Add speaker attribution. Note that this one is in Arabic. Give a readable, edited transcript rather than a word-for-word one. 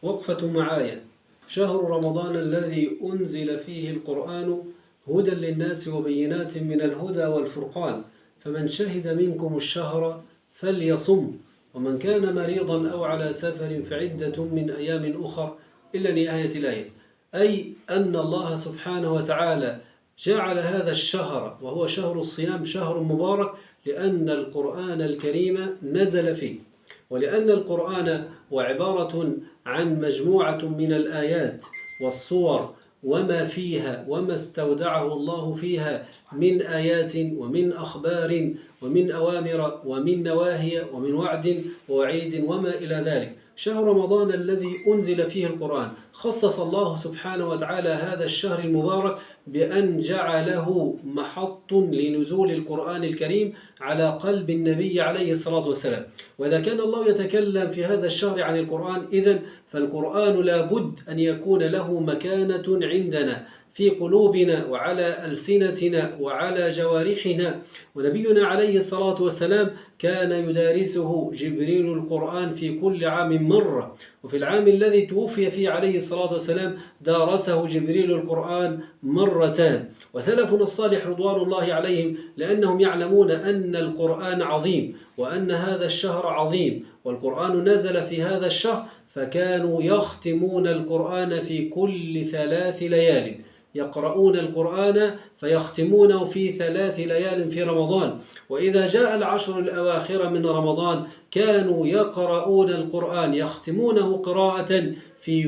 Speaker 1: وقفة معايا. شهر رمضان الذي أنزل فيه القرآن هدى للناس وبينات من الهدى والفرقان، فمن شهد منكم الشهر فليصم، ومن كان مريضا أو على سفر فعدة من أيام أخر إلى نهاية الآية. أي أن الله سبحانه وتعالى جعل هذا الشهر وهو شهر الصيام شهر مبارك لأن القرآن الكريم نزل فيه، ولأن القرآن هو عبارة عن مجموعة من الآيات والصور وما فيها وما استودعه الله فيها من آيات ومن أخبار ومن أوامر ومن نواهي ومن وعد ووعيد وما إلى ذلك. شهر رمضان الذي أنزل فيه القرآن خصص الله سبحانه وتعالى هذا الشهر المبارك بأن جعله محط لنزول القرآن الكريم على قلب النبي عليه الصلاة والسلام. وإذا كان الله يتكلم في هذا الشهر عن القرآن، إذن فالقرآن لابد أن يكون له مكانة عندنا في قلوبنا وعلى ألسنتنا وعلى جوارحنا. ونبينا عليه الصلاة والسلام كان يدارسه جبريل القرآن في كل عام مرة، وفي العام الذي توفي فيه عليه الصلاة والسلام دارسه جبريل القرآن مرتان. وسلفنا الصالح رضوان الله عليهم لأنهم يعلمون أن القرآن عظيم وأن هذا الشهر عظيم والقرآن نزل في هذا الشهر، فكانوا يختمون القرآن في كل 3 ليال، يقرؤون القرآن فيختمونه في 3 ليال في رمضان. وإذا جاء العشر الأواخر من رمضان كانوا يقرؤون القرآن يختمونه قراءة في